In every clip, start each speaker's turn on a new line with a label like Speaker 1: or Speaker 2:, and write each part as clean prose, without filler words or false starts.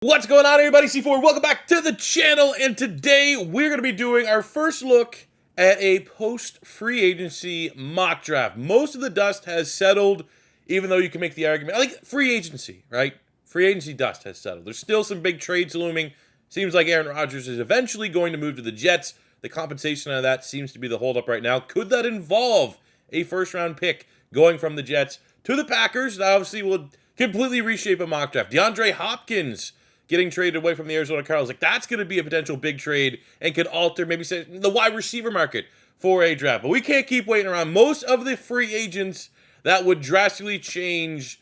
Speaker 1: What's going on, everybody? C4, welcome back to the channel, and today we're going to be doing our first look at a post-free agency mock draft. Most of the dust has settled, even though you can make the argument, like free agency, right? Free agency dust has settled. There's still some big trades looming. Seems like Aaron Rodgers is eventually going to move to the Jets. The compensation on that seems to be the holdup right now. Could that involve a first-round pick going from the Jets to the Packers? That obviously will completely reshape a mock draft. DeAndre Hopkins getting traded away from the Arizona Cardinals, like that's going to be a potential big trade and could alter maybe say the wide receiver market for a draft. But we can't keep waiting around. Most of the free agents that would drastically change,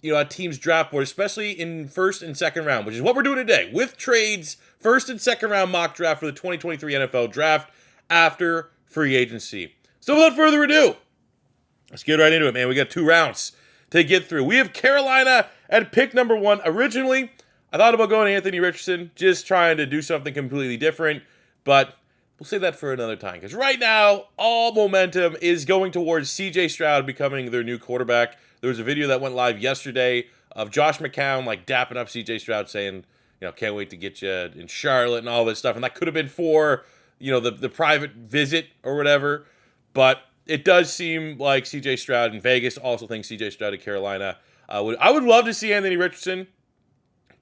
Speaker 1: a team's draft board, especially in first and second round, which is what we're doing today with trades, first and second round mock draft for the 2023 NFL draft after free agency. So without further ado, let's get right into it, man. We got 2 rounds to get through. We have Carolina at pick number 1. Originally, I thought about going Anthony Richardson, just trying to do something completely different, but we'll save that for another time, because right now, all momentum is going towards CJ Stroud becoming their new quarterback. There was a video that went live yesterday of Josh McCown, dapping up CJ Stroud, saying, can't wait to get you in Charlotte and all this stuff, and that could have been for, the private visit or whatever, but it does seem like CJ Stroud in Vegas also thinks CJ Stroud in Carolina. I would love to see Anthony Richardson,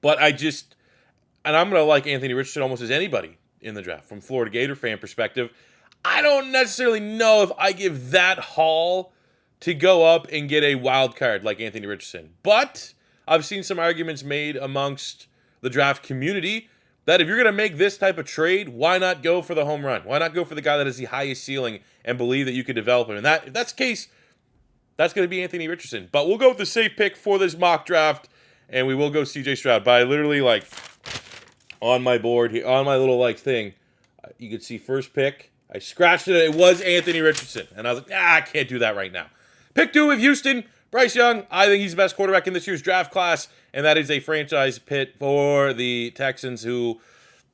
Speaker 1: but I'm going to like Anthony Richardson almost as anybody in the draft. From Florida Gator fan perspective, I don't necessarily know if I give that haul to go up and get a wild card like Anthony Richardson. But I've seen some arguments made amongst the draft community that if you're going to make this type of trade, why not go for the home run? Why not go for the guy that has the highest ceiling and believe that you could develop him? And if that's the case, that's going to be Anthony Richardson. But we'll go with the safe pick for this mock draft, and we will go CJ Stroud. But I literally, on my board here, on my little, thing, you could see first pick. I scratched it. It was Anthony Richardson. And I was like, I can't do that right now. Pick 2 of Houston, Bryce Young. I think he's the best quarterback in this year's draft class, and that is a franchise pick for the Texans who,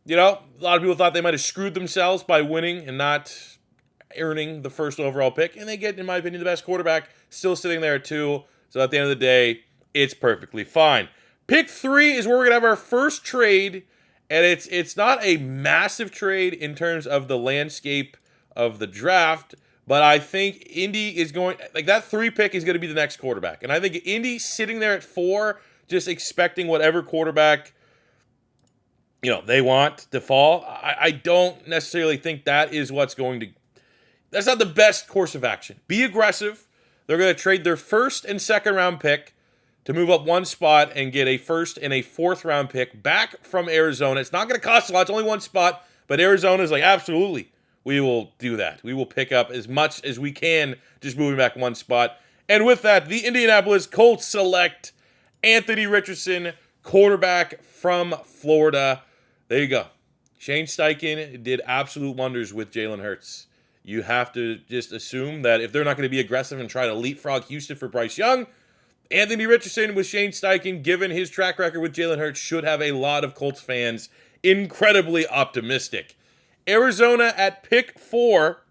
Speaker 1: a lot of people thought they might have screwed themselves by winning and not earning the first overall pick. And they get, in my opinion, the best quarterback still sitting there at 2. So at the end of the day, it's perfectly fine. Pick 3 is where we're going to have our first trade, and it's not a massive trade in terms of the landscape of the draft, but I think Indy is going, that 3 pick is going to be the next quarterback. And I think Indy sitting there at 4, just expecting whatever quarterback, they want to fall. I don't necessarily think that is that's not the best course of action. Be aggressive. They're going to trade their first and second round pick to move up 1 spot and get a first and a 4th round pick back from Arizona. It's not going to cost a lot. It's only 1 spot, but Arizona's absolutely, we will do that. We will pick up as much as we can, just moving back 1 spot. And with that, the Indianapolis Colts select Anthony Richardson, quarterback from Florida. There you go. Shane Steichen did absolute wonders with Jalen Hurts. You have to just assume that if they're not going to be aggressive and try to leapfrog Houston for Bryce Young, Anthony Richardson with Shane Steichen, given his track record with Jalen Hurts, should have a lot of Colts fans incredibly optimistic. Arizona at pick 4.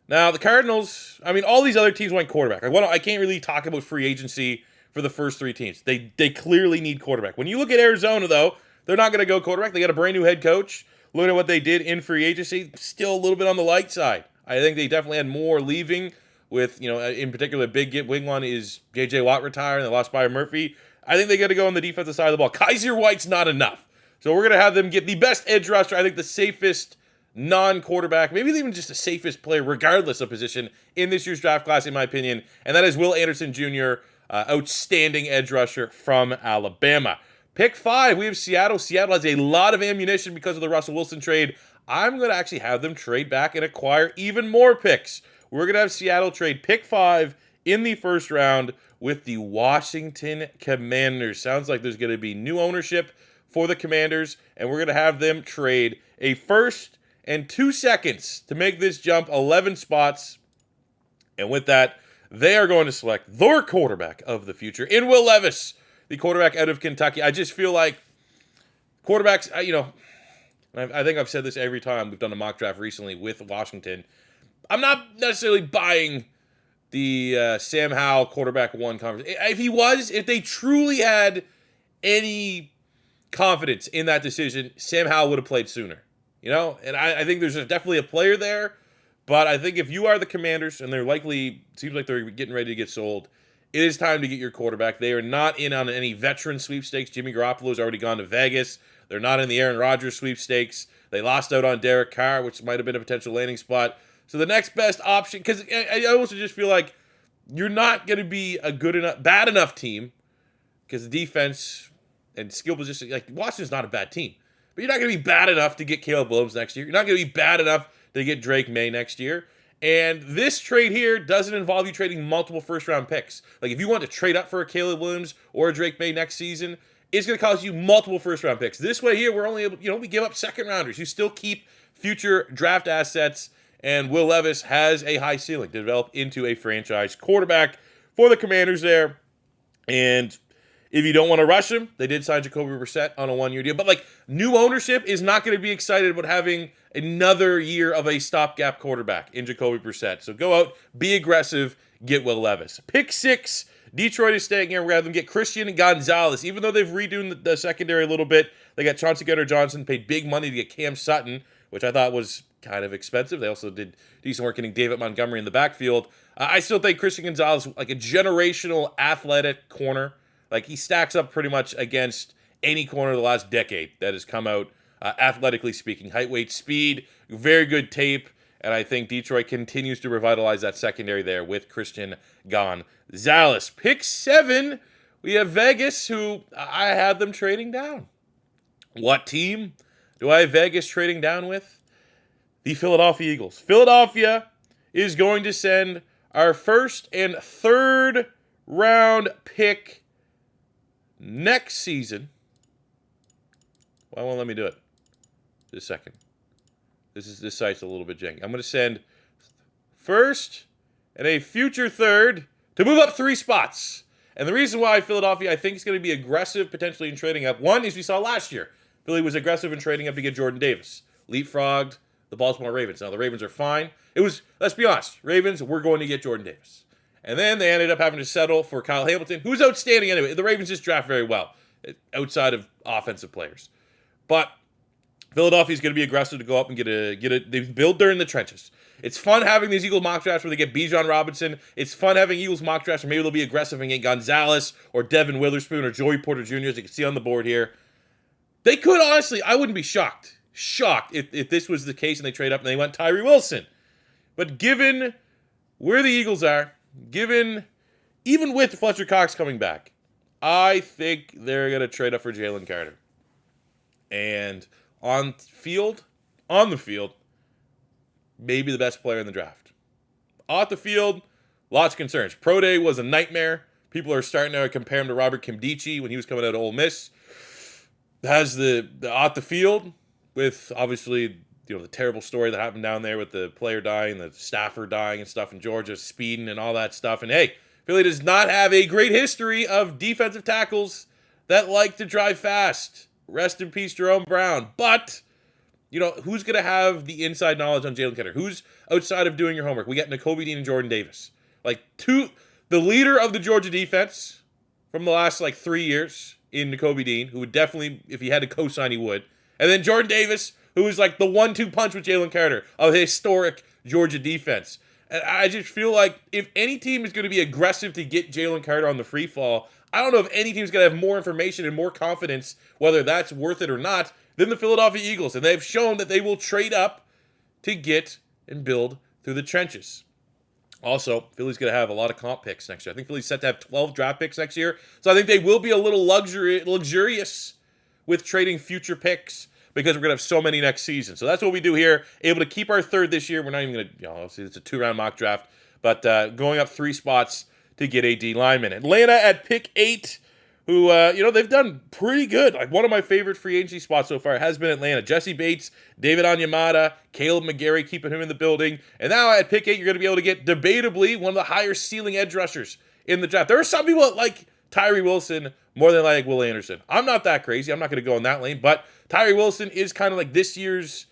Speaker 1: Now, the Cardinals, all these other teams went quarterback. I can't really talk about free agency for the first 3 teams. They clearly need quarterback. When you look at Arizona, though, they're not going to go quarterback. They got a brand new head coach. Looking at what they did in free agency, still a little bit on the light side. I think they definitely had more leaving. With, in particular, big wing one is J.J. Watt retiring. They lost Byron Murphy. I think they got to go on the defensive side of the ball. Kaiser White's not enough. So we're going to have them get the best edge rusher. I think the safest non-quarterback, maybe even just the safest player, regardless of position, in this year's draft class, in my opinion. And that is Will Anderson Jr., outstanding edge rusher from Alabama. Pick 5, we have Seattle. Seattle has a lot of ammunition because of the Russell Wilson trade. I'm going to actually have them trade back and acquire even more picks. We're going to have Seattle trade pick 5 in the first round with the Washington Commanders. Sounds like there's going to be new ownership for the Commanders, and we're going to have them trade a first and 2 seconds to make this jump 11 spots. And with that, they are going to select their quarterback of the future in Will Levis, the quarterback out of Kentucky. I just feel like quarterbacks, I think I've said this every time we've done a mock draft recently with Washington. I'm not necessarily buying the Sam Howell quarterback 1 conversation. If they truly had any confidence in that decision, Sam Howell would have played sooner. You know, and I think there's definitely a player there, but I think if you are the Commanders, and they're likely, seems like they're getting ready to get sold, it is time to get your quarterback. They are not in on any veteran sweepstakes. Jimmy Garoppolo's already gone to Vegas. They're not in the Aaron Rodgers sweepstakes. They lost out on Derek Carr, which might have been a potential landing spot. So the next best option, because I also just feel like you're not going to be a bad enough team, because the defense and skill position, like Washington's not a bad team, but you're not going to be bad enough to get Caleb Williams next year. You're not going to be bad enough to get Drake May next year. And this trade here doesn't involve you trading multiple first-round picks. Like, if you want to trade up for a Caleb Williams or a Drake May next season, it's going to cost you multiple first-round picks. This way here, we're only able, we give up second-rounders. You still keep future draft assets, and Will Levis has a high ceiling to develop into a franchise quarterback for the Commanders there. And if you don't want to rush him, they did sign Jacoby Brissett on a one-year deal. But, like, new ownership is not going to be excited about having another year of a stopgap quarterback in Jacoby Brissett. So go out, be aggressive, get Will Levis. Pick 6, Detroit is staying here. We're going to have them get Christian Gonzalez. Even though they've redone the secondary a little bit, they got Chauncey Gardner-Johnson, paid big money to get Cam Sutton, which I thought was kind of expensive. They also did decent work getting David Montgomery in the backfield. I still think Christian Gonzalez, like a generational athletic corner. Like, he stacks up pretty much against any corner of the last decade that has come out, athletically speaking. Height, weight, speed, very good tape. And I think Detroit continues to revitalize that secondary there with Christian Gonzalez. Pick 7, we have Vegas, who I had them trading down. What team do I have Vegas trading down with? The Philadelphia Eagles. Philadelphia is going to send our first and third round pick next season. Why won't let me do it? Just a second. This site's a little bit janky. I'm going to send first and a future third to move up 3 spots. And the reason why Philadelphia, I think, is going to be aggressive potentially in trading up. One is we saw last year. Philly was aggressive in trading up to get Jordan Davis. Leapfrogged the Baltimore Ravens. Now, the Ravens are fine. It was, let's be honest, Ravens, we're going to get Jordan Davis. And then they ended up having to settle for Kyle Hamilton, who's outstanding anyway. The Ravens just draft very well outside of offensive players. But Philadelphia's going to be aggressive to go up and get a. They build during the trenches. It's fun having these Eagles mock drafts where they get Bijan Robinson. It's fun having Eagles mock drafts where maybe they'll be aggressive and get Gonzalez or Devin Witherspoon or Joey Porter Jr., as you can see on the board here. They could, honestly, I wouldn't be shocked if this was the case and they trade up and they went Tyree Wilson. But given where the Eagles are, given even with Fletcher Cox coming back, I think they're going to trade up for Jalen Carter. And on the field, maybe the best player in the draft. Off the field, lots of concerns. Pro Day was a nightmare. People are starting to compare him to Robert Kimdichie when he was coming out of Ole Miss. Has the off the field with obviously the terrible story that happened down there with the player dying, the staffer dying and stuff in Georgia, speeding and all that stuff. And hey, Philly does not have a great history of defensive tackles that like to drive fast. Rest in peace, Jerome Brown. But, who's going to have the inside knowledge on Jalen Carter? Who's outside of doing your homework? We got Nakobe Dean and Jordan Davis. The leader of the Georgia defense from the last, 3 years in Nakobe Dean, who would definitely, if he had to co-sign, he would. And then Jordan Davis, who was the 1-2 punch with Jalen Carter of the historic Georgia defense. And I just feel like if any team is going to be aggressive to get Jalen Carter on the free fall, I don't know if any team's going to have more information and more confidence, whether that's worth it or not, than the Philadelphia Eagles. And they've shown that they will trade up to get and build through the trenches. Also, Philly's going to have a lot of comp picks next year. I think Philly's set to have 12 draft picks next year. So I think they will be a little luxurious with trading future picks because we're going to have so many next season. So that's what we do here. Able to keep our third this year. We're not even going to, obviously it's a 2-round mock draft, but going up 3 spots to get a D lineman. Atlanta at pick 8, who, they've done pretty good. One of my favorite free agency spots so far has been Atlanta. Jesse Bates, David Onyemata, Caleb McGarry, keeping him in the building. And now at pick 8, you're going to be able to get, debatably, one of the higher ceiling edge rushers in the draft. There are some people that like Tyree Wilson more than like Will Anderson. I'm not that crazy. I'm not going to go in that lane. But Tyree Wilson is kind of like this year's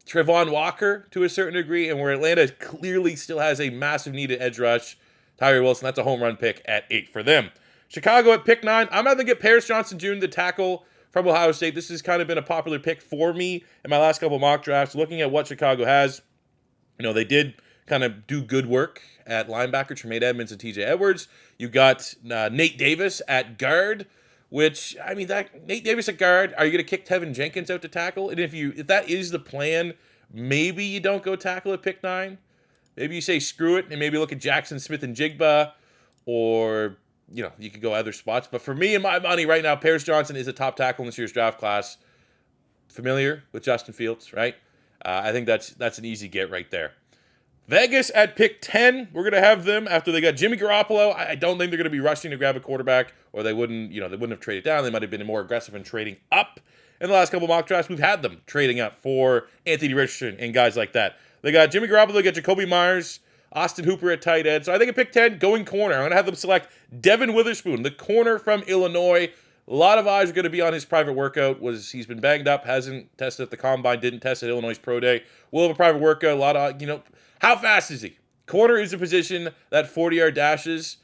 Speaker 1: Trevon Walker to a certain degree, and where Atlanta clearly still has a massive need at edge rush. Tyree Wilson, that's a home run pick at 8 for them. Chicago at pick 9. I'm going to get Paris Johnson Jr., the tackle from Ohio State. This has kind of been a popular pick for me in my last couple mock drafts. Looking at what Chicago has, they did kind of do good work at linebacker, Tremaine Edmonds and TJ Edwards. You got Nate Davis at guard, which, that Nate Davis at guard, are you going to kick Tevin Jenkins out to tackle? And if that is the plan, maybe you don't go tackle at pick 9. Maybe you say screw it and maybe look at Jackson Smith-NJIGBA, or, you could go other spots. But for me and my money right now, Paris Johnson is a top tackle in this year's draft class. Familiar with Justin Fields, right? I think that's an easy get right there. Vegas at pick 10. We're going to have them after they got Jimmy Garoppolo. I don't think they're going to be rushing to grab a quarterback, or they wouldn't have traded down. They might have been more aggressive in trading up. In the last couple mock drafts, we've had them trading up for Anthony Richardson and guys like that. They got Jimmy Garoppolo, they got Jacoby Myers, Austin Hooper at tight end. So I think at pick 10, going corner, I'm going to have them select Devin Witherspoon, the corner from Illinois. A lot of eyes are going to be on his private workout. He's been banged up, hasn't tested at the combine, didn't test at Illinois Pro Day. Will have a private workout. A lot of, how fast is he? Corner is a position that 40-yard dashes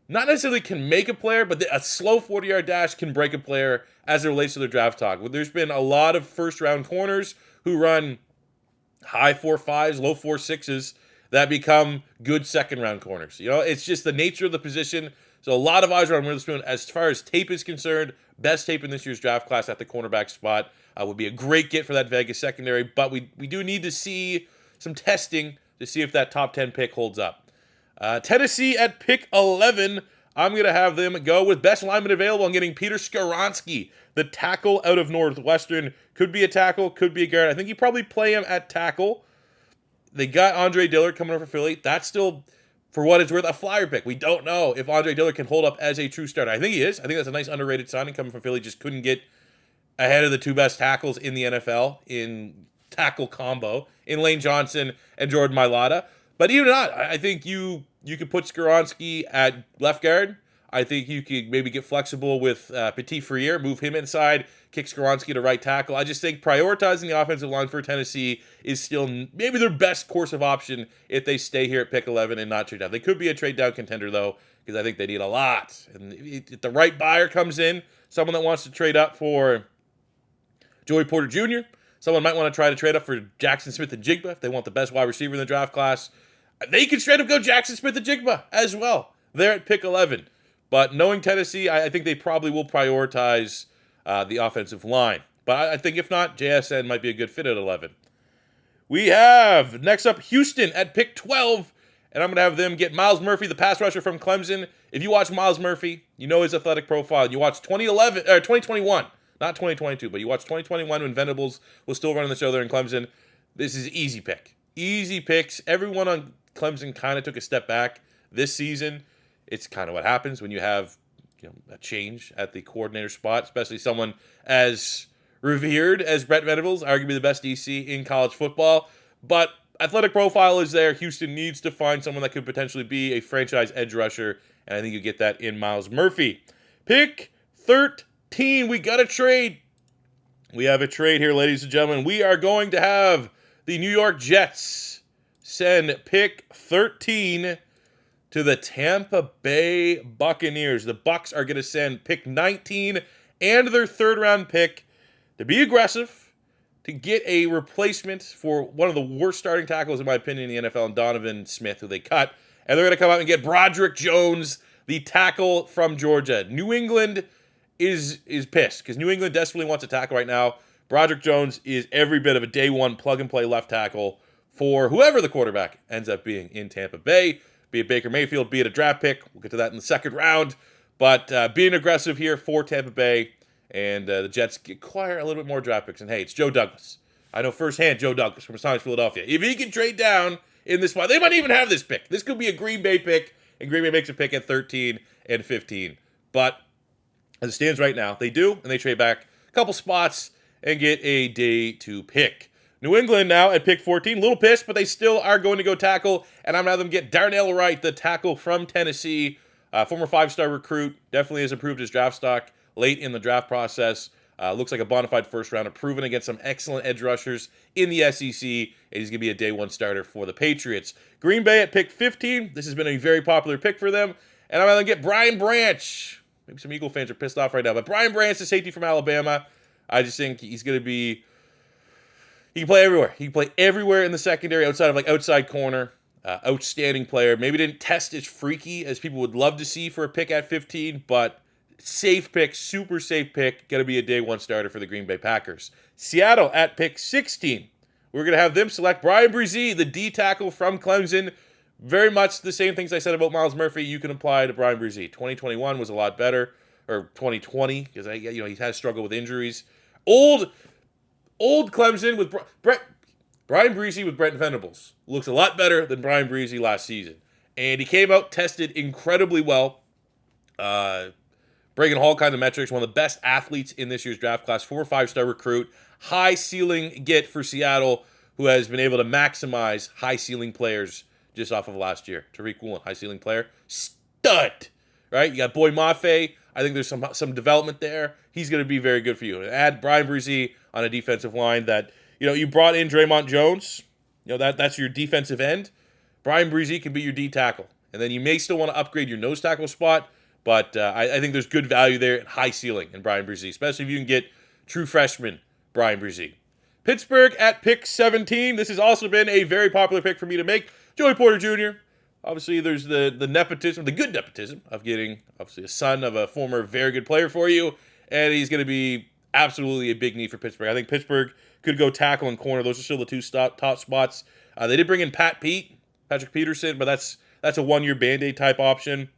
Speaker 1: not necessarily can make a player, but a slow 40-yard dash can break a player as it relates to their draft talk. There's been a lot of first-round corners who run high 4.5s, low 4.6s that become good second-round corners. It's just the nature of the position. So a lot of eyes are on Witherspoon. As far as tape is concerned, best tape in this year's draft class at the cornerback spot. Would be a great get for that Vegas secondary, but we do need to see some testing to see if that top 10 pick holds up. Tennessee at pick 11, I'm going to have them go with best lineman available. I'm getting Peter Skoronski, the tackle out of Northwestern. Could be a tackle, could be a guard. I think you probably play him at tackle. They got Andre Dillard coming over for Philly. That's still, for what it's worth, a flyer pick. We don't know if Andre Dillard can hold up as a true starter. I think he is. I think that's a nice underrated signing coming from Philly. Just couldn't get ahead of the two best tackles in the NFL in tackle combo, in Lane Johnson and Jordan Mailata. But even not, I think you could put Skoronski at left guard. I think you could maybe get flexible with Petit Friere, move him inside, kick Skoronski to right tackle. I just think prioritizing the offensive line for Tennessee is still maybe their best course of option if they stay here at pick 11 and not trade down. They could be a trade down contender, though, because I think they need a lot. And if the right buyer comes in, someone that wants to trade up for Joey Porter Jr., someone might want to try to trade up for Jackson Smith-NJIGBA if they want the best wide receiver in the draft class. They could straight up go Jackson Smith-NJIGBA as well. They're at pick 11. But knowing Tennessee, I think they probably will prioritize the offensive line. But I think if not, JSN might be a good fit at 11. We have, next up, Houston at pick 12. And I'm going to have them get Myles Murphy, the pass rusher from Clemson. If you watch Myles Murphy, you know his athletic profile. You watch 2021, not 2022, but you watch 2021 when Venables was still running the show there in Clemson. This is easy pick. Easy picks. Everyone on Clemson kind of took a step back this season. It's kind of what happens when you have a change at the coordinator spot, especially someone as revered as Brett Venables, arguably the best DC in college football. But athletic profile is there. Houston needs to find someone that could potentially be a franchise edge rusher, and I think you get that in Myles Murphy. Pick 13. We got a trade. We have a trade here, ladies and gentlemen. We are going to have the New York Jets send pick 13 to the Tampa Bay Buccaneers. The Bucs are going to send pick 19 and their third-round pick to be aggressive, to get a replacement for one of the worst starting tackles, in my opinion, in the NFL, and Donovan Smith, who they cut. And they're going to come out and get Broderick Jones, the tackle from Georgia. New England is pissed because New England desperately wants a tackle right now. Broderick Jones is every bit of a day one plug-and-play left tackle for whoever the quarterback ends up being in Tampa Bay. Be it Baker Mayfield, be it a draft pick. We'll get to that in the second round. But being aggressive here for Tampa Bay, and the Jets acquire a little bit more draft picks. And hey, it's Joe Douglas. I know firsthand Joe Douglas from his time in Philadelphia. If he can trade down in this spot, they might even have this pick. This could be a Green Bay pick, and Green Bay makes a pick at 13 and 15. But as it stands right now, they do, and they trade back a couple spots and get a day 2 pick. New England now at pick 14, a little pissed, but they still are going to go tackle, and I'm going to have them get Darnell Wright, the tackle from Tennessee, former 5-star recruit, definitely has improved his draft stock late in the draft process. Looks like a bona fide first rounder, proven against some excellent edge rushers in the SEC, and he's going to be a day 1 starter for the Patriots. Green Bay at pick 15, this has been a very popular pick for them, and I'm going to get Brian Branch. Maybe some Eagle fans are pissed off right now, but Brian Branch, the safety from Alabama. I just think he's going to be. He can play everywhere. He can play everywhere in the secondary outside of like outside corner. Outstanding player. Maybe didn't test as freaky as people would love to see for a pick at 15, but safe pick, super safe pick. Going to be a day one starter for the Green Bay Packers. Seattle at pick 16. We're going to have them select Bryan Bresee, the D tackle from Clemson. Very much the same things I said about Myles Murphy, you can apply to Bryan Bresee. 2021 was a lot better, or 2020, because he has struggled with injuries. Old Clemson with Bryan Bresee with Brent Venables looks a lot better than Bryan Bresee last season. And he came out, tested incredibly well, breaking all kinds of metrics, one of the best athletes in this year's draft class, 4 or 5-star recruit, high ceiling get for Seattle, who has been able to maximize high ceiling players just off of last year. Tariq Woolen, high ceiling player, stud, right? You got Boy Mafe. I think there's some development there. He's going to be very good for you. Add Bryan Bresee on a defensive line that, you brought in Draymond Jones. That's your defensive end. Bryan Bresee can be your D tackle. And then you may still want to upgrade your nose tackle spot, but I think there's good value there and high ceiling in Bryan Bresee, especially if you can get true freshman Bryan Bresee. Pittsburgh at pick 17. This has also been a very popular pick for me to make. Joey Porter Jr. Obviously, there's the nepotism, the good nepotism of getting, obviously, a son of a former very good player for you, and he's going to be absolutely a big need for Pittsburgh. I think Pittsburgh could go tackle and corner. Those are still the two top spots. They did bring in Patrick Peterson, but that's a one-year Band-Aid type option.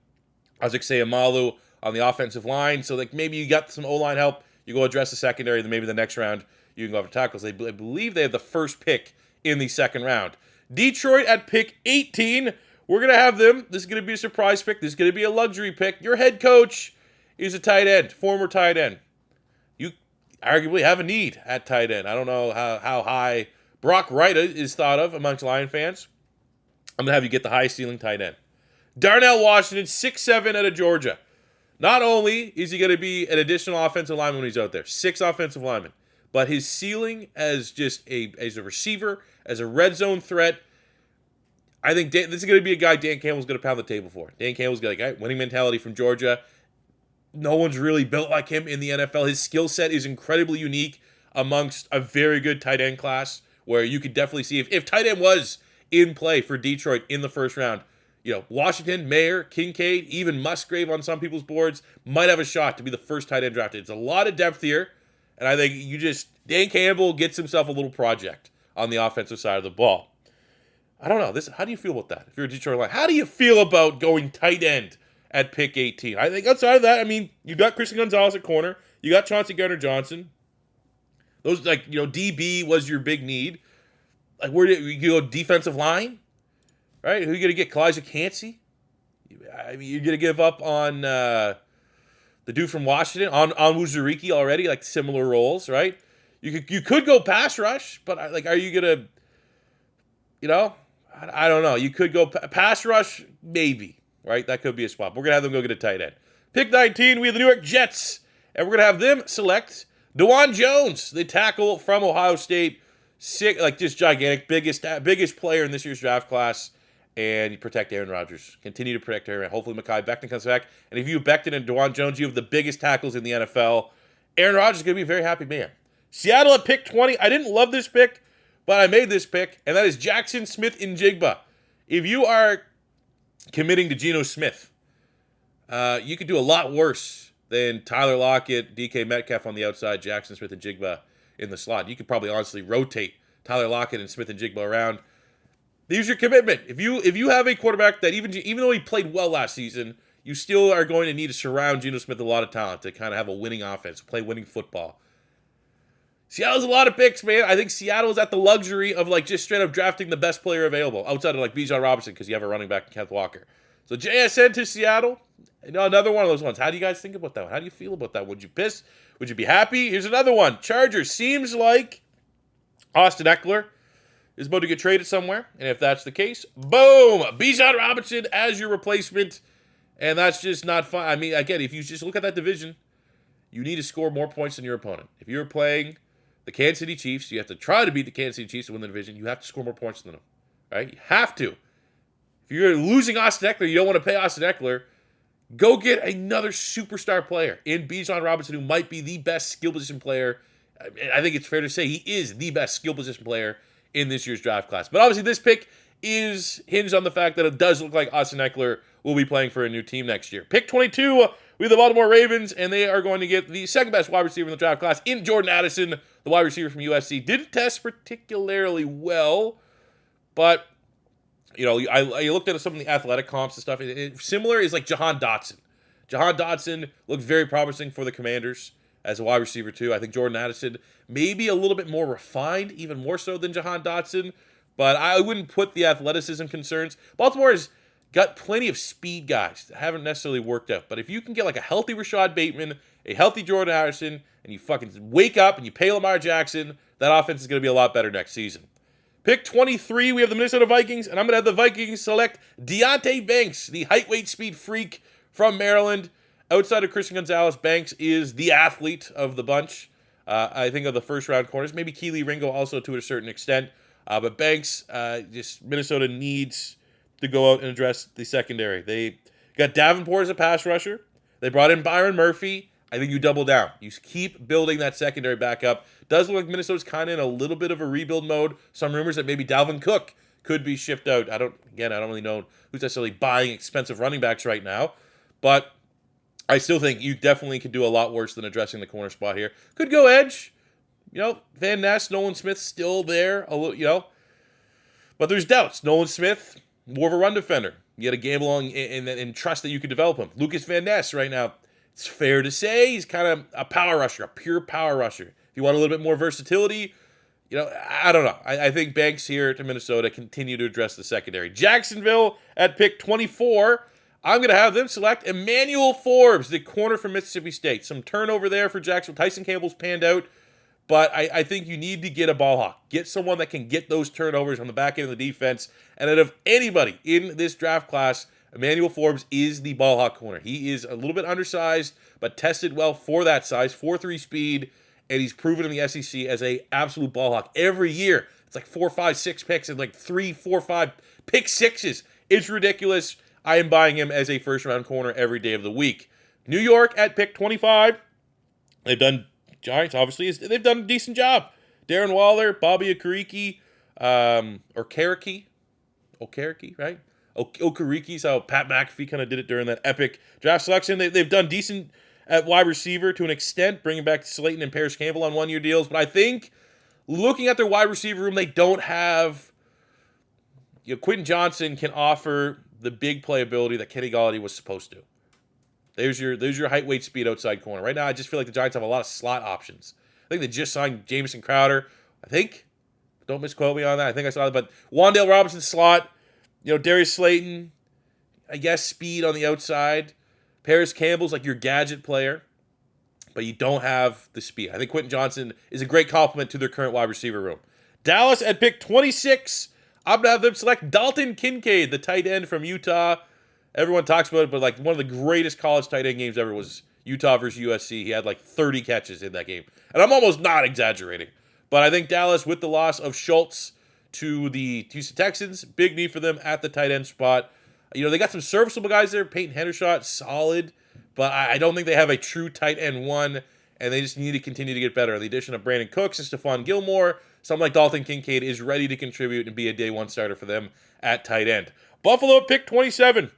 Speaker 1: Isaac Seumalo on the offensive line. So maybe you got some O-line help. You go address the secondary, then maybe the next round you can go after tackles. I believe they have the first pick in the second round. Detroit at pick 18. We're going to have them. This is going to be a surprise pick. This is going to be a luxury pick. Your head coach is a tight end, former tight end. You arguably have a need at tight end. I don't know how high Brock Wright is thought of amongst Lion fans. I'm going to have you get the high ceiling tight end. Darnell Washington, 6'7" out of Georgia. Not only is he going to be an additional offensive lineman when he's out there, 6 offensive linemen, but his ceiling as as a receiver, as a red zone threat, I think this is going to be a guy Dan Campbell's going to pound the table for. Dan Campbell's got a guy, winning mentality from Georgia. No one's really built like him in the NFL. His skill set is incredibly unique amongst a very good tight end class, where you could definitely see if tight end was in play for Detroit in the first round, Washington, Mayer, Kincaid, even Musgrave on some people's boards might have a shot to be the first tight end drafted. It's a lot of depth here, and I think Dan Campbell gets himself a little project on the offensive side of the ball. I don't know. How do you feel about that? If you're a Detroit Lion, how do you feel about going tight end at pick 18? I think outside of that, you got Christian Gonzalez at corner. You got Chauncey Gardner-Johnson. Those, DB was your big need. Where do you go? Defensive line? Right? Who are you going to get? Kalijah Cansey? You're going to give up on the dude from Washington, on Wuzuriki already, similar roles, right? You could go pass rush, but are you going to, I don't know. You could go pass rush, maybe, right? That could be a spot. We're going to have them go get a tight end. Pick 19, we have the New York Jets, and we're going to have them select DeJuan Jones, the tackle from Ohio State. Sick, just gigantic, biggest player in this year's draft class. And you protect Aaron Rodgers. Continue to protect Aaron. Hopefully Mekhi Becton comes back. And if you have Becton and DeJuan Jones, you have the biggest tackles in the NFL. Aaron Rodgers is going to be a very happy man. Seattle at pick 20. I didn't love this pick, but I made this pick, and that is Jackson Smith-NJIGBA. If you are committing to Geno Smith, you could do a lot worse than Tyler Lockett, DK Metcalf on the outside, Jackson Smith-NJIGBA in the slot. You could probably honestly rotate Tyler Lockett and Smith-NJIGBA around. There's your commitment. If you have a quarterback that even though he played well last season, you still are going to need to surround Geno Smith with a lot of talent to kind of have a winning offense, play winning football. Seattle's a lot of picks, man. I think Seattle's at the luxury of just straight up drafting the best player available outside of Bijan Robinson because you have a running back in Kenneth Walker. So JSN to Seattle, another one of those ones. How do you guys think about that one? How do you feel about that? Would you piss? Would you be happy? Here's another one. Chargers. Seems like Austin Eckler is about to get traded somewhere, and if that's the case, boom, Bijan Robinson as your replacement, and that's just not fun. Again, if you just look at that division, you need to score more points than your opponent. If you're playing the Kansas City Chiefs, you have to try to beat the Kansas City Chiefs to win the division. You have to score more points than them, right? You have to. If you're losing Austin Eckler, you don't want to pay Austin Eckler, go get another superstar player in Bijan Robinson, who might be the best skill position player I think it's fair to say he is the best skill position player in this year's draft class. But obviously this pick is hinged on the fact that it does look like Austin Eckler will be playing for a new team next year. Pick 22, we have the Baltimore Ravens, and they are going to get the second best wide receiver in the draft class in Jordan Addison, the wide receiver from USC. Didn't test particularly well, but you know, I looked at some of the athletic comps and stuff. Similar is like Jahan Dotson. Jahan Dotson looked very promising for the Commanders as a wide receiver too. I think Jordan Addison maybe a little bit more refined, even more so than Jahan Dotson, but I wouldn't put the athleticism concerns. Baltimore has got plenty of speed guys that haven't necessarily worked out, but if you can get like a healthy Rashad Bateman, a healthy Jordan Addison, and you fucking wake up and you pay Lamar Jackson, that offense is going to be a lot better next season. Pick 23, we have the Minnesota Vikings, and I'm going to have the Vikings select Deonte Banks, the height, weight, speed freak from Maryland. Outside of Christian Gonzalez, Banks is the athlete of the bunch. I think of the first-round corners. Maybe Keely Ringo also to a certain extent. But Banks, just Minnesota needs to go out and address the secondary. They got Davenport as a pass rusher. They brought in Byron Murphy. I think you double down. You keep building that secondary back up. Does look like Minnesota's kind of in a little bit of a rebuild mode. Some rumors that maybe Dalvin Cook could be shipped out. I don't really know who's necessarily buying expensive running backs right now. But I still think you definitely could do a lot worse than addressing the corner spot here. Could go edge. You know, Van Ness, Nolan Smith still there. A little, you know. But there's doubts. Nolan Smith, more of a run defender. You got to gamble on and trust that you can develop him. Lucas Van Ness right now, it's fair to say he's kind of a power rusher, a pure power rusher. If you want a little bit more versatility, you know, I don't know. I think Banks here to Minnesota continue to address the secondary. Jacksonville at pick 24. I'm going to have them select Emmanuel Forbes, the corner from Mississippi State. Some turnover there for Jacksonville. Tyson Campbell's panned out, but I think you need to get a ball hawk. Get someone that can get those turnovers on the back end of the defense. And out of anybody in this draft class, Emmanuel Forbes is the ball hawk corner. He is a little bit undersized, but tested well for that size, 4.3 speed, and he's proven in the SEC as a absolute ball hawk. Every year, it's like 4, 5, 6 picks and like 3, 4, 5 pick sixes. It's ridiculous. I am buying him as a first-round corner every day of the week. New York at pick 25. They've done, Giants obviously, they've done a decent job. Darren Waller, Bobby Okereke, Okereke, right? Okeriki's how Pat McAfee kind of did it during that epic draft selection. They've done decent at wide receiver to an extent, bringing back Slayton and Paris Campbell on one-year deals. But I think looking at their wide receiver room, they don't have, you know, Quentin Johnson can offer the big playability that Kenny Galladay was supposed to. There's your height, weight, speed outside corner. Right now, I just feel like the Giants have a lot of slot options. I think they just signed Jamison Crowder. I think. Don't misquote me on that. I think I saw that. But Wan'Dale Robinson slot. You know, Darius Slayton, I guess speed on the outside. Paris Campbell's like your gadget player, but you don't have the speed. I think Quentin Johnson is a great complement to their current wide receiver room. Dallas at pick 26. I'm going to have them select Dalton Kincaid, the tight end from Utah. Everyone talks about it, but like one of the greatest college tight end games ever was Utah versus USC. He had like 30 catches in that game. And I'm almost not exaggerating. But I think Dallas, with the loss of Schultz to the Houston Texans, big need for them at the tight end spot. You know, they got some serviceable guys there. Peyton Hendershot, solid. But I don't think they have a true tight end one, and they just need to continue to get better. The addition of Brandon Cooks and Stephon Gilmore, someone like Dalton Kincaid is ready to contribute and be a day one starter for them at tight end. Buffalo at pick 27.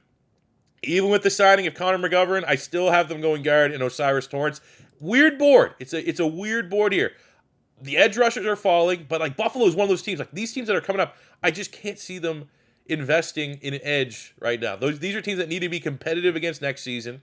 Speaker 1: Even with the signing of Connor McGovern, I still have them going guard in Osiris Torrance. Weird board. It's a weird board here. The edge rushers are falling, but like Buffalo is one of those teams. Like these teams that are coming up, I just can't see them investing in an edge right now. These are teams that need to be competitive against next season.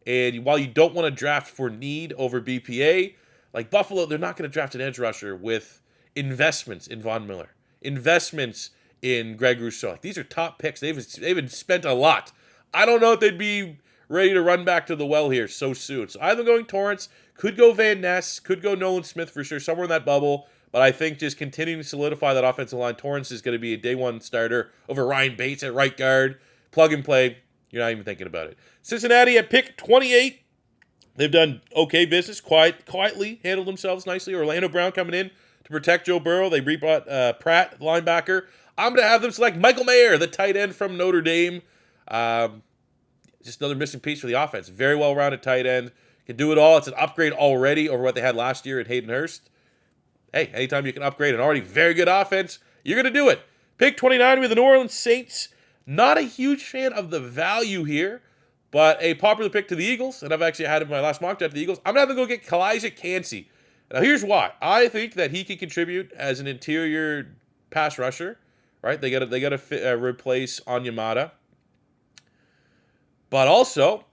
Speaker 1: And while you don't want to draft for need over BPA, like Buffalo, they're not going to draft an edge rusher with investments in Von Miller, investments in Greg Rousseau. Like these are top picks. They've spent a lot. I don't know if they'd be ready to run back to the well here so soon. So either going Torrance, could go Van Ness, could go Nolan Smith for sure, somewhere in that bubble. But I think just continuing to solidify that offensive line, Torrance is going to be a day one starter over Ryan Bates at right guard. Plug and play. You're not even thinking about it. Cincinnati at pick 28. They've done okay business, quietly handled themselves nicely. Orlando Brown coming in to protect Joe Burrow. They rebought Pratt, the linebacker. I'm going to have them select Michael Mayer, the tight end from Notre Dame. Just another missing piece for the offense. Very well-rounded tight end. Can do it all. It's an upgrade already over what they had last year at Hayden Hurst. hey, anytime you can upgrade an already very good offense, you're going to do it. Pick 29 with the New Orleans Saints. Not a huge fan of the value here, but a popular pick to the Eagles, and I've actually had him in my last mock draft to the Eagles. I'm going to have to go get Kalijah Kancey. Now, here's why. I think that he can contribute as an interior pass rusher, right? They got to replace Onyemata. But also,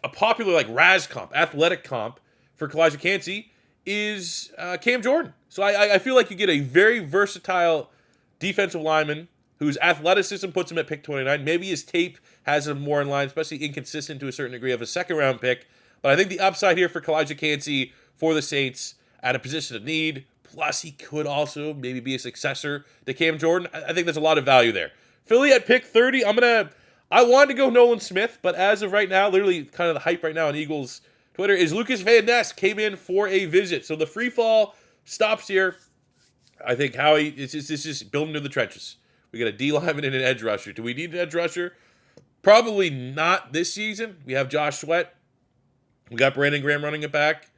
Speaker 1: a popular like Raz comp, athletic comp for Kalijah Kancey is Cam Jordan. So I feel like you get a very versatile defensive lineman whose athleticism puts him at pick 29. Maybe his tape has him more in line, especially inconsistent to a certain degree of a second-round pick. But I think the upside here for Kalijah Kancey for the Saints at a position of need, plus he could also maybe be a successor to Cam Jordan. I think there's a lot of value there. Philly at pick 30, I wanted to go Nolan Smith, but as of right now, literally kind of the hype right now on Eagles Twitter is Lucas Van Ness came in for a visit. So the free fall stops here. I think Howie is just building to the trenches. We got a D lineman and an edge rusher. Do we need an edge rusher? Probably not this season. We have Josh Sweat. We got Brandon Graham running it back.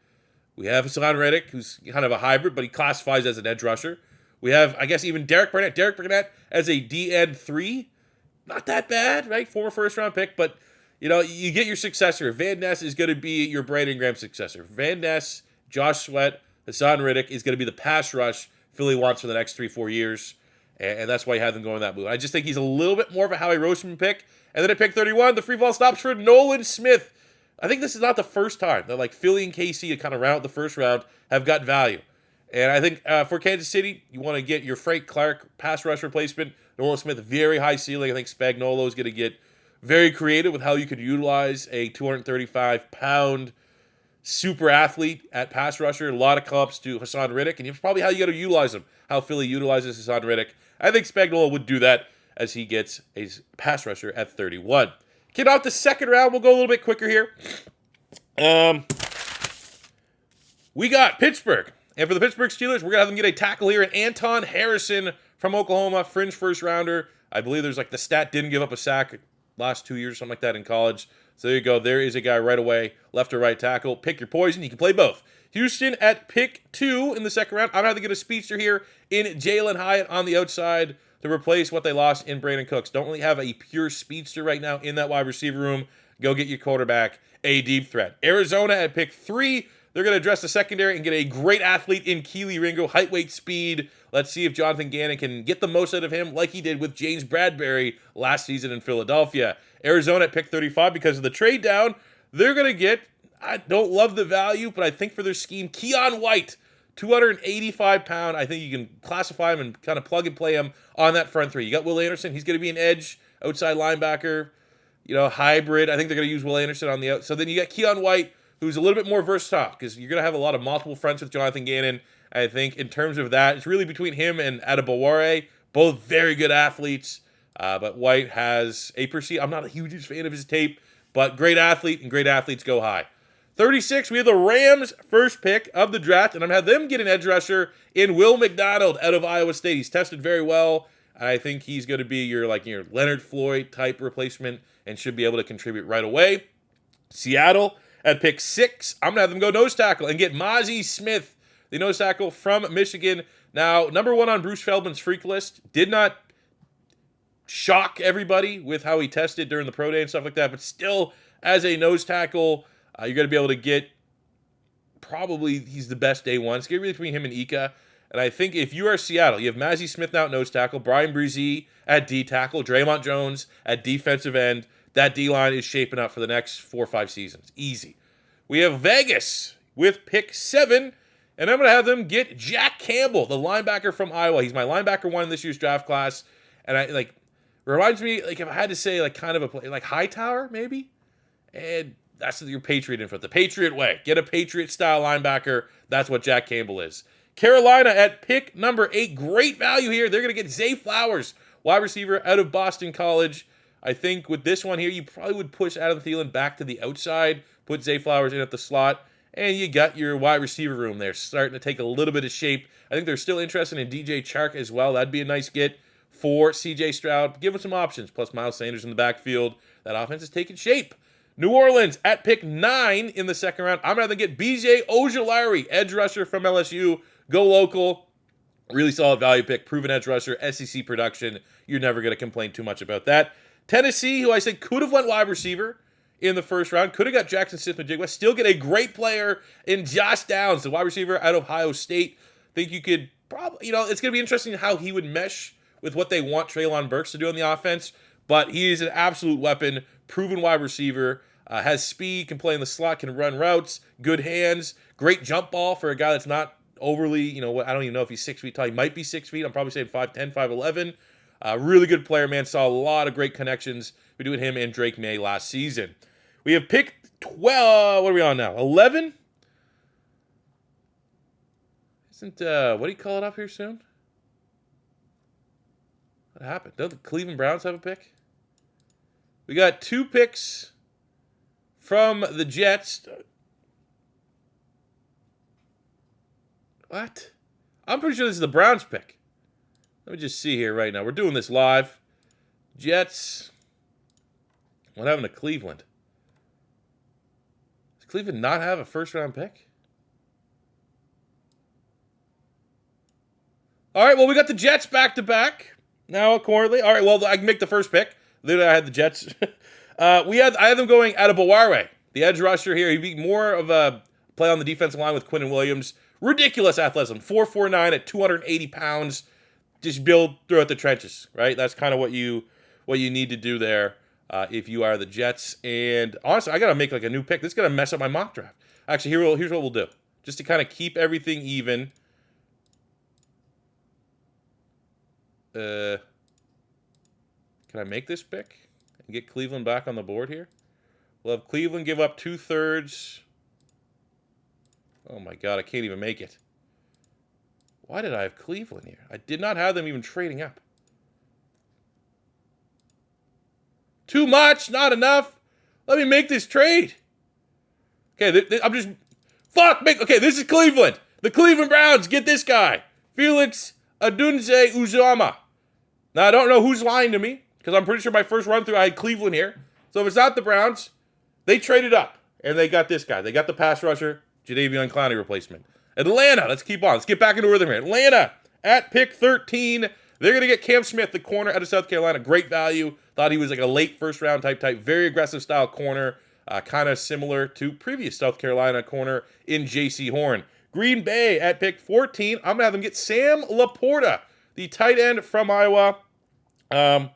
Speaker 1: We have Hassan Reddick, who's kind of a hybrid, but he classifies as an edge rusher. We have, I guess, even Derek Burnett. Derek Burnett as a DN3. Not that bad, right? Former first-round pick, but, you get your successor. Van Ness is going to be your Brandon Graham successor. Van Ness, Josh Sweat, Hassan Reddick is going to be the pass rush Philly wants for the next 3-4 years, and that's why you have them going that move. I just think he's a little bit more of a Howie Roseman pick. And then at pick 31, the free fall stops for Nolan Smith. I think this is not the first time that like Philly and KC to kind of round out the first round have got value. And I think for Kansas City, you want to get your Frank Clark pass rush replacement. Nolan Smith, very high ceiling. I think Spagnuolo is going to get very creative with how you could utilize a 235-pound super athlete at pass rusher. A lot of comps to Hassan Reddick, and it's probably how you got to utilize him, how Philly utilizes Hassan Reddick. I think Spagnuolo would do that as he gets a pass rusher at 31. Get off the second round. We'll go a little bit quicker here. We got Pittsburgh. And for the Pittsburgh Steelers, we're going to have them get a tackle here. And Anton Harrison from Oklahoma, fringe first rounder. I believe there's like the stat didn't give up a sack last 2 years, something like that in college. So there you go. There is a guy right away, left or right tackle. Pick your poison. You can play both. Houston at pick 2 in the second round. I'm going to have to get a speedster here in Jalen Hyatt on the outside to replace what they lost in Brandon Cooks. Don't really have a pure speedster right now in that wide receiver room. Go get your quarterback, a deep threat. Arizona at pick 3. They're going to address the secondary and get a great athlete in Keely Ringo, height, weight, speed. Let's see if Jonathan Gannon can get the most out of him like he did with James Bradbury last season in Philadelphia. Arizona at pick 35, because of the trade down, they're going to get, I don't love the value, but I think for their scheme, Keon White, 285-pound. I think you can classify him and kind of plug and play him on that front three. You got Will Anderson. He's going to be an edge, outside linebacker, hybrid. I think they're going to use Will Anderson on the out. So then you got Keon White, who's a little bit more versatile because you're going to have a lot of multiple fronts with Jonathan Gannon. I think in terms of that, it's really between him and Adebaware, both very good athletes. But White has a perceived, I'm not a huge fan of his tape, but great athlete, and great athletes go high. 36, we have the Rams' first pick of the draft, and I'm going to have them get an edge rusher in Will McDonald out of Iowa State. He's tested very well. I think he's going to be your Leonard Floyd type replacement and should be able to contribute right away. Seattle at pick 6, I'm going to have them go nose tackle and get Mazi Smith, the nose tackle from Michigan. Now, number 1 on Bruce Feldman's freak list. Did not shock everybody with how he tested during the pro day and stuff like that, but still, as a nose tackle, you're going to be able to get, probably he's the best day one. It's going to be between him and Ika. And I think if you are Seattle, you have Mazi Smith now at nose tackle, Brian Brzee at D tackle, Draymond Jones at defensive end. That D-line is shaping up for the next 4 or 5 seasons. Easy. We have Vegas with pick 7, and I'm going to have them get Jack Campbell, the linebacker from Iowa. He's my linebacker 1 in this year's draft class. And reminds me, if I had to say, kind of a play, Hightower, maybe? And that's your Patriot info. The Patriot way. Get a Patriot-style linebacker. That's what Jack Campbell is. Carolina at pick number 8. Great value here. They're going to get Zay Flowers, wide receiver out of Boston College. I think with this one here, you probably would push Adam Thielen back to the outside, put Zay Flowers in at the slot, and you got your wide receiver room there starting to take a little bit of shape. I think they're still interested in DJ Chark as well. That'd be a nice get for CJ Stroud. Give him some options, plus Miles Sanders in the backfield. That offense is taking shape. New Orleans at pick 9 in the second round. I'm going to get BJ Ojulari, edge rusher from LSU. Go local. Really solid value pick. Proven edge rusher. SEC production. You're never going to complain too much about that. Tennessee, who I said could have went wide receiver in the first round. Could have got Jackson Smith-NJIGBA. Still get a great player in Josh Downs, the wide receiver out of Ohio State. Think you could probably, it's going to be interesting how he would mesh with what they want Treylon Burks to do on the offense. But he is an absolute weapon. Proven wide receiver. Has speed, can play in the slot, can run routes, good hands, great jump ball for a guy that's not overly, I don't even know if he's 6 feet tall. He might be 6 feet. I'm probably saying 5'10", 5'11". Really good player, man. Saw a lot of great connections between him and Drake May last season. We have pick 12. What are we on now? 11? Isn't, what do you call it up here soon? What happened? Don't the Cleveland Browns have a pick? We got 2 picks from the Jets. What? I'm pretty sure this is the Browns pick. Let me just see here right now. We're doing this live. Jets. What happened to Cleveland? Does Cleveland not have a first-round pick? All right, well, we got the Jets back-to-back. Now, accordingly. All right, well, I can make the first pick. Then I had the Jets. I had them going out of Baware, the edge rusher here. He'd be more of a play on the defensive line with Quinnen Williams. Ridiculous athleticism. 4'9" at 280 pounds. Just build throughout the trenches, right? That's kind of what you need to do there if you are the Jets. And honestly, I got to make like a new pick. This is going to mess up my mock draft. Actually, here's what we'll do. Just to kind of keep everything even. Can I make this pick? Get Cleveland back on the board here. We'll have Cleveland give up 2/3. Oh my God, I can't even make it. Why did I have Cleveland here? I did not have them even trading up. Too much, not enough. Let me make this trade. Okay, I'm just... Fuck, okay, this is Cleveland. The Cleveland Browns, get this guy. Felix Adunze Uzama. Now, I don't know who's lying to me, because I'm pretty sure my first run through I had Cleveland here. So if it's not the Browns, they traded up. And they got this guy. They got the pass rusher, Jadeveon Clowney replacement. Atlanta, let's keep on. Let's get back into rhythm here. Atlanta at pick 13. They're going to get Cam Smith, the corner out of South Carolina. Great value. Thought he was like a late first round type. Very aggressive style corner. Kind of similar to previous South Carolina corner in J.C. Horn. Green Bay at pick 14. I'm going to have them get Sam Laporta, the tight end from Iowa. I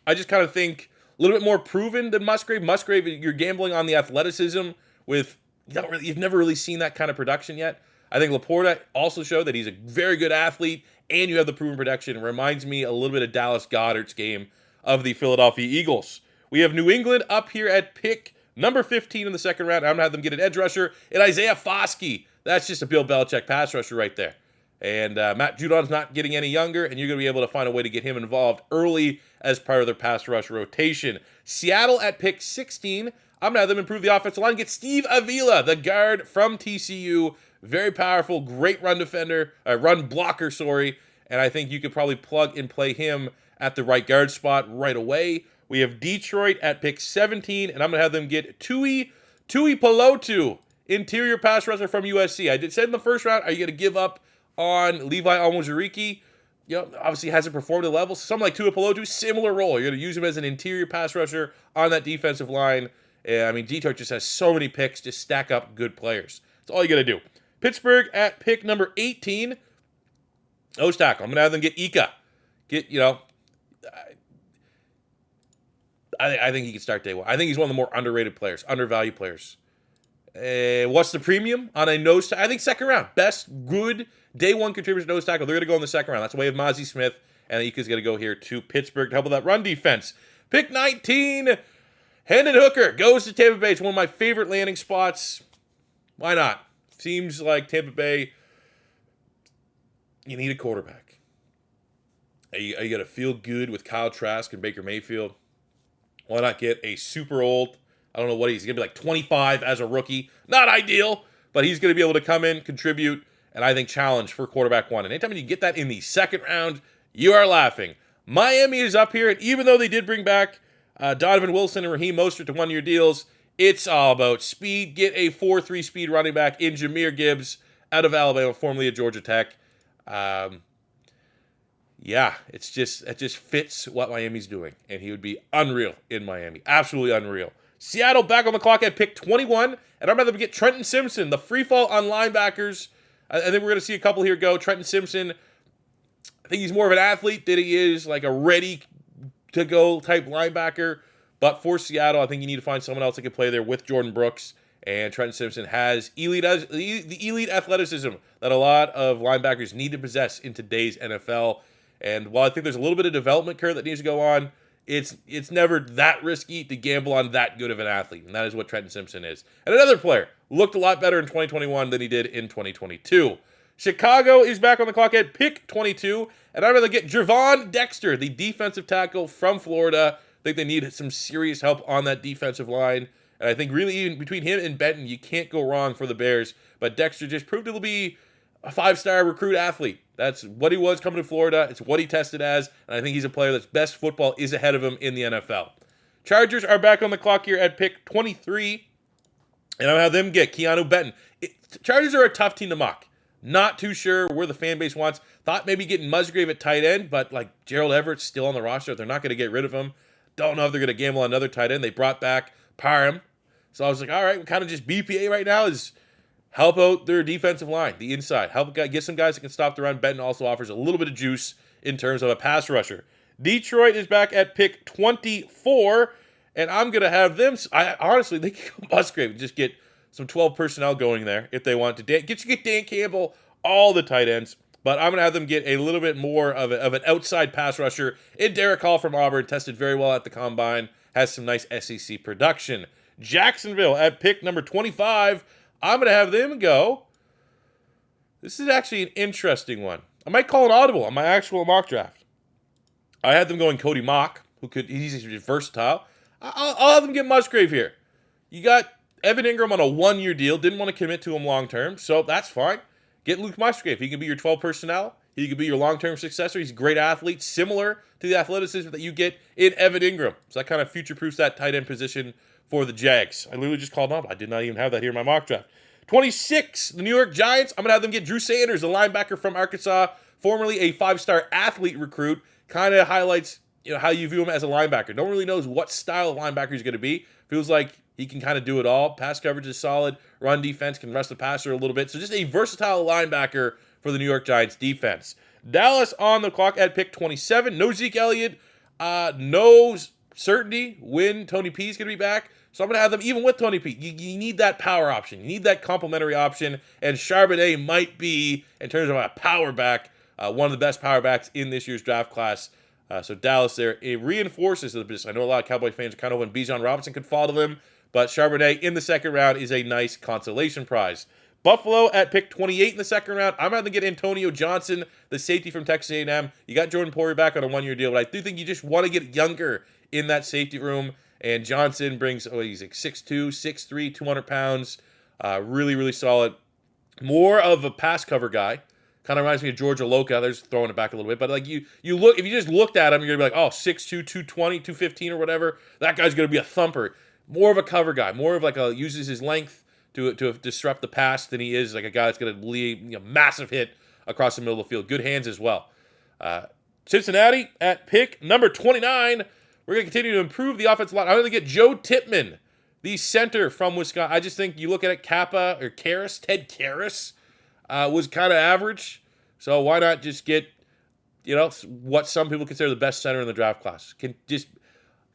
Speaker 1: just kind of think a little bit more proven than Musgrave. Musgrave, you're gambling on the athleticism with, you've never really seen that kind of production yet. I think Laporta also showed that he's a very good athlete, and you have the proven production. It reminds me a little bit of Dallas Goedert's game of the Philadelphia Eagles. We have New England up here at pick number 15 in the second round. I'm going to have them get an edge rusher and Isaiah Foskey. That's just a Bill Belichick pass rusher right there. And Matt Judon's not getting any younger, and you're going to be able to find a way to get him involved early as part of their pass rush rotation. Seattle at pick 16. I'm going to have them improve the offensive line. Get Steve Avila, the guard from TCU. Very powerful, great run blocker, and I think you could probably plug and play him at the right guard spot right away. We have Detroit at pick 17, and I'm going to have them get Tui Pelotu, interior pass rusher from USC. I said in the first round, are you going to give up on Levi Almozariki? Obviously hasn't performed at the level. So someone like Tua Pelotu, similar role. You're going to use him as an interior pass rusher on that defensive line. And, Detroit just has so many picks. Just stack up good players. That's all you got to do. Pittsburgh at pick number 18. Nose tackle. I'm going to have them get Ika. I think he can start day one. I think he's one of the more underrated players, undervalued players. What's the premium on a nose tackle? I think second round. Best good day one contributors nose tackle. They're going to go in the second round. That's the way of Mozzie Smith. And Ika's going to go here to Pittsburgh to help with that run defense. Pick 19. Hendon Hooker goes to Tampa Bay. It's one of my favorite landing spots. Why not? Seems like Tampa Bay, you need a quarterback. You got to feel good with Kyle Trask and Baker Mayfield. Why not get a super old, I don't know what he's going to be like 25 as a rookie. Not ideal, but he's going to be able to come in, contribute, and I think challenge for quarterback one. And anytime you get that in the second round, you are laughing. Miami is up here, and even though they did bring back Donovan Wilson and Raheem Mostert to one-year deals, It's all about speed. Get a 4.3 speed running back in Jahmyr Gibbs out of Alabama, formerly at Georgia Tech. Yeah, it just fits what Miami's doing, and he would be unreal in Miami. Absolutely unreal. Seattle back on the clock at pick 21, and I'm going to get Trenton Simpson, the free fall on linebackers. I think we're going to see a couple here go. Trenton Simpson, I think he's more of an athlete than he is like a ready-to-go type linebacker. But for Seattle, I think you need to find someone else that can play there with Jordan Brooks. And Trenton Simpson has the elite athleticism that a lot of linebackers need to possess in today's NFL. And while I think there's a little bit of development curve that needs to go on, it's never that risky to gamble on that good of an athlete. And that is what Trenton Simpson is. And another player looked a lot better in 2021 than he did in 2022. Chicago is back on the clock at pick 22. And I'm going to get Gervon Dexter, the defensive tackle from Florida. I think they need some serious help on that defensive line. And I think really even between him and Benton, you can't go wrong for the Bears. But Dexter just proved to be a 5-star recruit athlete. That's what he was coming to Florida. It's what he tested as. And I think he's a player that's best football is ahead of him in the NFL. Chargers are back on the clock here at pick 23. And I'll have them get Keanu Benton. Chargers are a tough team to mock. Not too sure where the fan base wants. Thought maybe getting Musgrave at tight end, but like Gerald Everett's still on the roster. They're not going to get rid of him. Don't know if they're going to gamble on another tight end. They brought back Parham. So I was like, all right, kind of just BPA right now is help out their defensive line, the inside. Help get some guys that can stop the run. Benton also offers a little bit of juice in terms of a pass rusher. Detroit is back at pick 24, and I'm going to have them. Honestly, they can go Musgrave and just get some 12 personnel going there if they want to. Get Dan Campbell, all the tight ends. But I'm going to have them get a little bit more of an outside pass rusher in Derek Hall from Auburn. Tested very well at the Combine. Has some nice SEC production. Jacksonville at pick number 25. I'm going to have them go. This is actually an interesting one. I might call an audible on my actual mock draft. I had them going Cody Mock, he's versatile. I'll have them get Musgrave here. You got Evan Ingram on a 1-year deal. Didn't want to commit to him long term, so that's fine. Get Luke Musgrave. He can be your 12 personnel. He can be your long-term successor. He's a great athlete, similar to the athleticism that you get in Evan Ingram. So that kind of future-proofs that tight end position for the Jags. I literally just called him up. I did not even have that here in my mock draft. 26, the New York Giants. I'm going to have them get Drew Sanders, the linebacker from Arkansas, formerly a 5-star athlete recruit. Kind of highlights how you view him as a linebacker. No one really knows what style of linebacker he's going to be. Feels like he can kind of do it all. Pass coverage is solid. Run defense can rest the passer a little bit. So just a versatile linebacker for the New York Giants defense. Dallas on the clock at pick 27. No Zeke Elliott. No certainty when Tony P is going to be back. So I'm going to have them even with Tony P. You need that power option. You need that complementary option. And Charbonnet might be, in terms of a power back, one of the best power backs in this year's draft class. So Dallas there, it reinforces the position. I know a lot of Cowboy fans are kind of hoping Bijan Robinson could fall to them. But Charbonnet in the second round is a nice consolation prize. Buffalo at pick 28 in the second round. I'm going to get Antonio Johnson, the safety from Texas A&M. You got Jordan Poyer back on a 1-year deal, but I do think you just want to get younger in that safety room. And Johnson brings, he's like 6'2", 6'3", 200 pounds. Really, really solid. More of a pass cover guy. Kind of reminds me of George Aloka. They're just throwing it back a little bit. But like you look, if you just looked at him, you're going to be like, 6'2", 220, 215 or whatever. That guy's going to be a thumper. More of a cover guy. More of like uses his length to disrupt the pass than he is like a guy that's going to lead a massive hit across the middle of the field. Good hands as well. Cincinnati at pick number 29. We're going to continue to improve the offensive line. I'm going to get Joe Tippmann, the center from Wisconsin. I just think you look at it, Ted Karras was kind of average. So why not just get, what some people consider the best center in the draft class?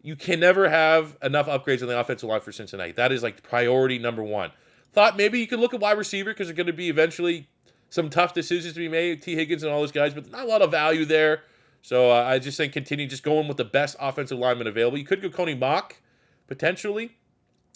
Speaker 1: You can never have enough upgrades on the offensive line for Cincinnati. That is like priority number one. Thought maybe you could look at wide receiver because there's going to be eventually some tough decisions to be made, T. Higgins and all those guys, but not a lot of value there. So I just think continue just going with the best offensive lineman available. You could go Coney Mock, potentially,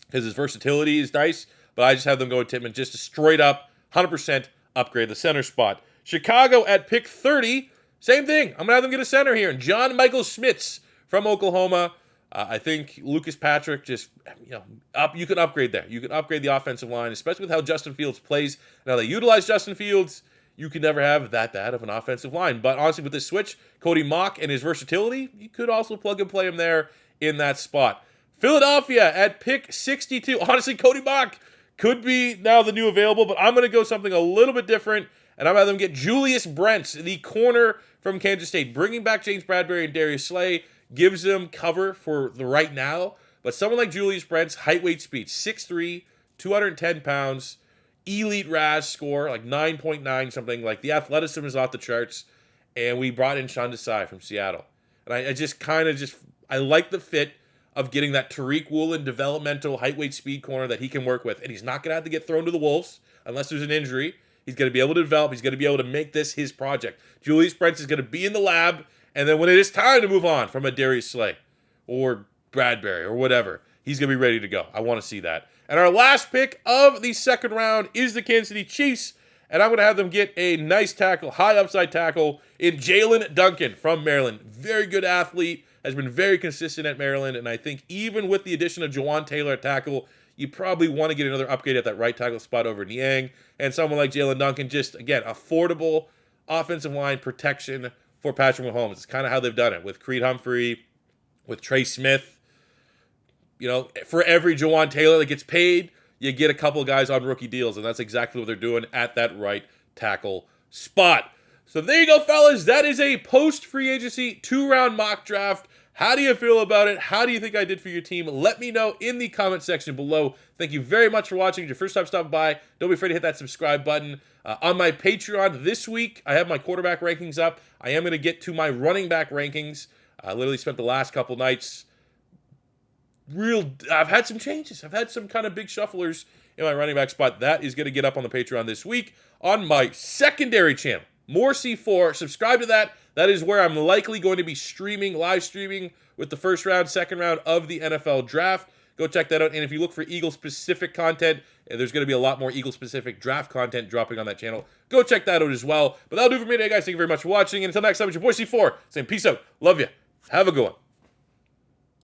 Speaker 1: because his versatility is nice, but I just have them go with Tippmann just to straight up 100% upgrade the center spot. Chicago at pick 30, same thing. I'm going to have them get a center here. And John Michael Schmitz from Oklahoma. I think Lucas Patrick you can upgrade there. You can upgrade the offensive line, especially with how Justin Fields plays. Now they utilize Justin Fields. You can never have that bad of an offensive line. But honestly, with this switch, Cody Mock and his versatility, you could also plug and play him there in that spot. Philadelphia at pick 62. Honestly, Cody Mock could be now the new available, but I'm going to go something a little bit different, and I'm going to have them get Julius Brents, the corner from Kansas State. Bringing back James Bradbury and Darius Slay gives them cover for the right now, but someone like Julius Brents, height, weight, speed, 6'3", 210 pounds, elite RAS score, like 9.9 something. Like, the athleticism is off the charts, and we brought in Sean Desai from Seattle. And I just kind of I like the fit of getting that Tariq Woolen developmental height, weight, speed corner that he can work with. And he's not going to have to get thrown to the Wolves unless there's an injury. He's going to be able to develop. He's going to be able to make this his project. Julius Brents is going to be in the lab, and then when it is time to move on from a Darius Slay or Bradbury or whatever, he's going to be ready to go. I want to see that. And our last pick of the second round is the Kansas City Chiefs, and I'm going to have them get a nice tackle, high upside tackle in Jalen Duncan from Maryland. Very good athlete, has been very consistent at Maryland, and I think even with the addition of Jawan Taylor at tackle, you probably want to get another upgrade at that right tackle spot over Niang. And someone like Jalen Duncan, just, again, affordable offensive line protection for Patrick Mahomes. It's kind of how they've done it with Creed Humphrey, with Trey Smith. You know, for every Jawan Taylor that gets paid, you get a couple guys on rookie deals, and that's exactly what they're doing at that right tackle spot. So there you go, fellas. That is a post-free agency 2-round mock draft. How do you feel about it? How do you think I did for your team? Let me know in the comment section below. Thank you very much for watching. If it's your first time stopping by, don't be afraid to hit that subscribe button. On my Patreon this week, I have my quarterback rankings up. I am going to get to my running back rankings. I literally spent the last couple nights I've had some changes. I've had some kind of big shufflers in my running back spot. That is going to get up on the Patreon this week on my secondary channel, More C4. Subscribe to that. That is where I'm likely going to be live streaming with the first round, second round of the NFL draft. Go check that out. And if you look for Eagle-specific content, there's going to be a lot more Eagle-specific draft content dropping on that channel. Go check that out as well. But that'll do for me today, guys. Thank you very much for watching. And until next time, it's your boy C4 saying peace out. Love you. Have a good one.